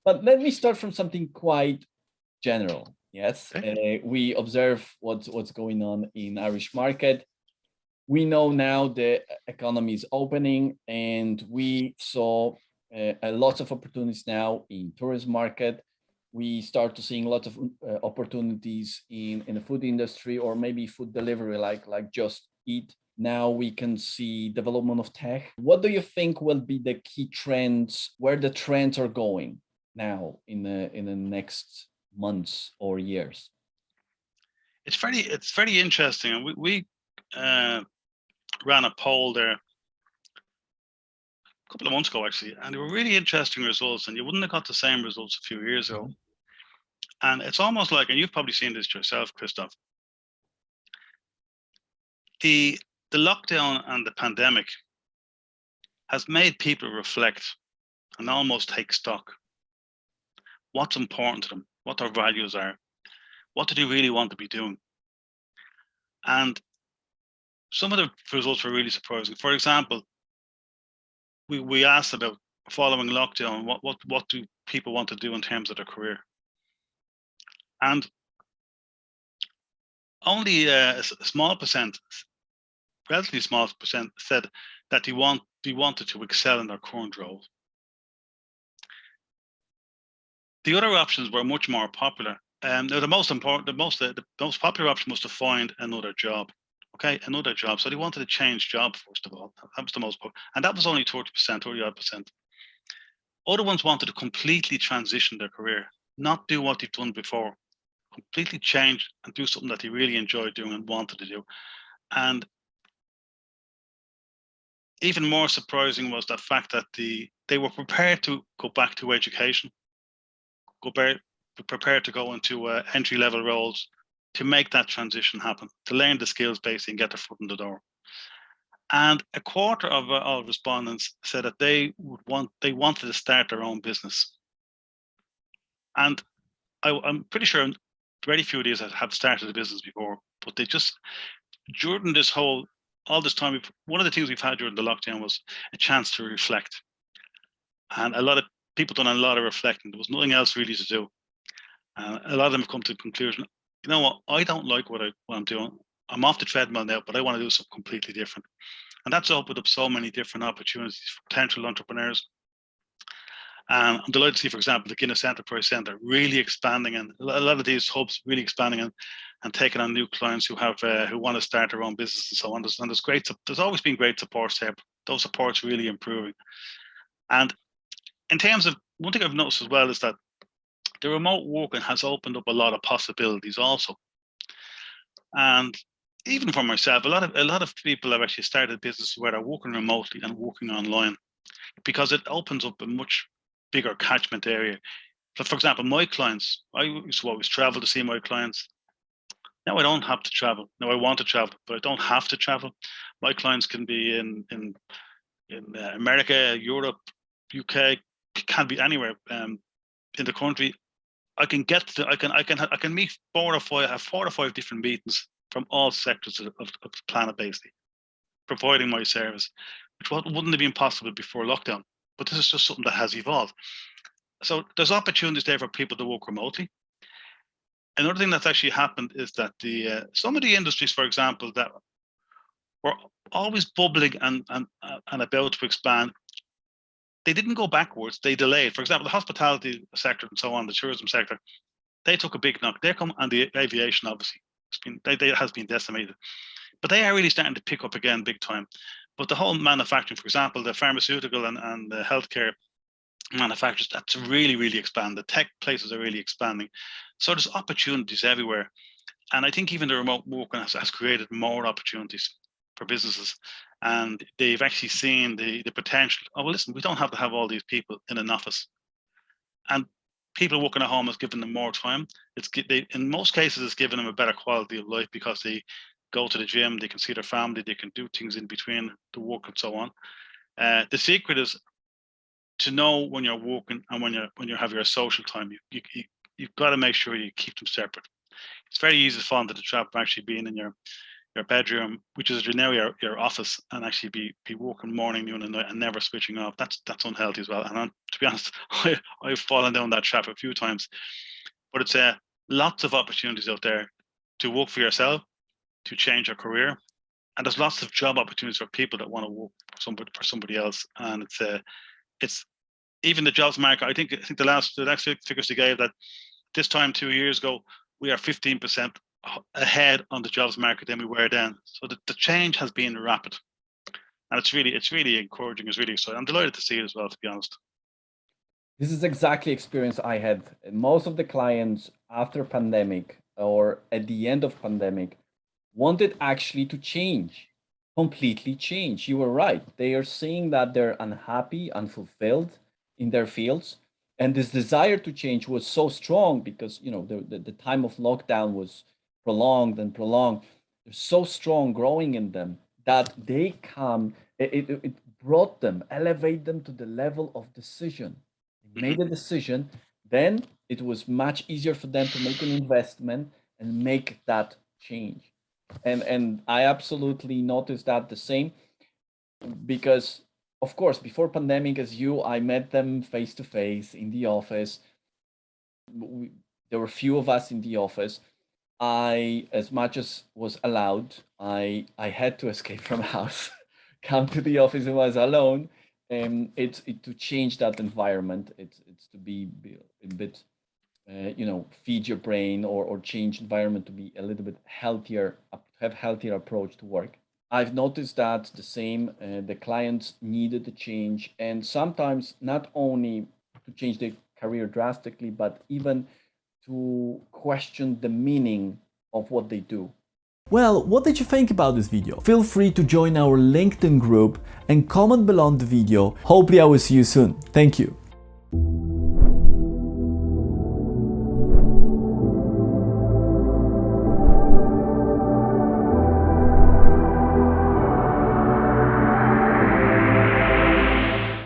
But let me start from something quite general. Yes, Okay. we observe what's going on in Irish market. We know now the economy is opening, and we saw a lot of opportunities now in tourism market. We start to seeing a lot of opportunities in the food industry, or maybe food delivery, like Just Eat. Now we can see development of tech. What do you think will be the key trends, where the trends are going now in the next months or years? It's very interesting, and we ran a poll there a couple of months ago actually, and they were really interesting results, and you wouldn't have got the same results a few years ago. And it's almost like, and you've probably seen this yourself, Kristof, the lockdown and the pandemic has made people reflect and almost take stock. What's important to them, what their values are, what do they really want to be doing? And some of the results were really surprising. For example, we asked about following lockdown, what do people want to do in terms of their career? And only a small percent, relatively small percent, said that they wanted to excel in their current role. The other options were much more popular. Now the most popular option was to find another job. Okay, another job. So they wanted to change job first of all. That was the most popular, and that was only 30%, 30-odd%. Other ones wanted to completely transition their career, not do what they've done before, completely change and do something that they really enjoyed doing and wanted to do. And even more surprising was the fact that they were prepared to go back to education, prepared to go into entry-level roles to make that transition happen, to learn the skills basically and get their foot in the door. And a quarter of all respondents said that they wanted to start their own business. And I'm pretty sure very few of these have started a business before, but they just, during all this time, one of the things we've had during the lockdown was a chance to reflect. And a lot of people done a lot of reflecting. There was nothing else really to do. A lot of them have come to the conclusion, you know what, I don't like what I'm doing. I'm off the treadmill now, but I want to do something completely different. And that's opened up so many different opportunities for potential entrepreneurs. I'm delighted to see, for example, the Guinness Enterprise Centre really expanding, and a lot of these hubs really expanding and taking on new clients who have who want to start their own business and so on. And there's always been great support there. Those supports really improving. And in terms of, one thing I've noticed as well is that the remote working has opened up a lot of possibilities also. And even for myself, a lot of people have actually started businesses where they're working remotely and working online, because it opens up a much bigger catchment area. So for example, my clients, I used to always travel to see my clients. Now I don't have to travel. Now I want to travel, but I don't have to travel. My clients can be in America, Europe, UK, can be anywhere in the country. I can meet have 4 or 5 different meetings from all sectors of the planet, basically, providing my service, which wouldn't have been possible before lockdown. But this is just something that has evolved. So there's opportunities there for people to work remotely. Another thing that's actually happened is that some of the industries, for example, that were always bubbling and about to expand, they didn't go backwards, they delayed. For example, the hospitality sector and so on, the tourism sector, they took a big knock. They come, and the aviation, obviously, has been decimated. But they are really starting to pick up again big time. But the whole manufacturing, for example, the pharmaceutical and the healthcare manufacturers, that's really, really expanded. The tech places are really expanding. So there's opportunities everywhere. And I think even the remote working has created more opportunities for businesses. And they've actually seen the potential. Oh, well, listen, we don't have to have all these people in an office. And people working at home has given them more time. In most cases, it's given them a better quality of life, because they go to the gym, they can see their family, they can do things in between the work and so on. The secret is to know when you're working and when you have your social time. You've got to make sure you keep them separate. It's very easy to fall into the trap of actually being in your bedroom, which is now your office, and actually be working morning, noon, and night, and never switching off. That's unhealthy as well. And to be honest, I've fallen down that trap a few times. But it's lots of opportunities out there to work for yourself, to change your career, and there's lots of job opportunities for people that want to work for somebody else. And it's even the jobs market. I think the last figures they gave, that this time 2 years ago, we are 15% ahead on the jobs market than we were then. So the change has been rapid, and it's really encouraging. It's really exciting. I'm delighted to see it as well, to be honest. This is exactly experience I had. Most of the clients after pandemic or at the end of pandemic wanted actually to change, completely change. You were right. They are saying that they're unhappy, unfulfilled in their fields. And this desire to change was so strong because, you know, the time of lockdown was prolonged and prolonged. They're so strong growing in them that they come, it brought them, elevate them to the level of decision. They made a decision, then it was much easier for them to make an investment and make that change. And I absolutely noticed that the same, because of course before pandemic, as you, I met them face to face in the office. There were few of us in the office. I, as much as was allowed, I had to escape from house, come to the office. I was alone, and it's to change that environment. It's to be a bit, you know, feed your brain, or change environment to be a little bit healthier, have healthier approach to work. I've noticed that the same. The clients needed the change, and sometimes not only to change their career drastically, but even to question the meaning of what they do. Well, what did you think about this video? Feel free to join our LinkedIn group and comment below the video. Hopefully I will see you soon. Thank you.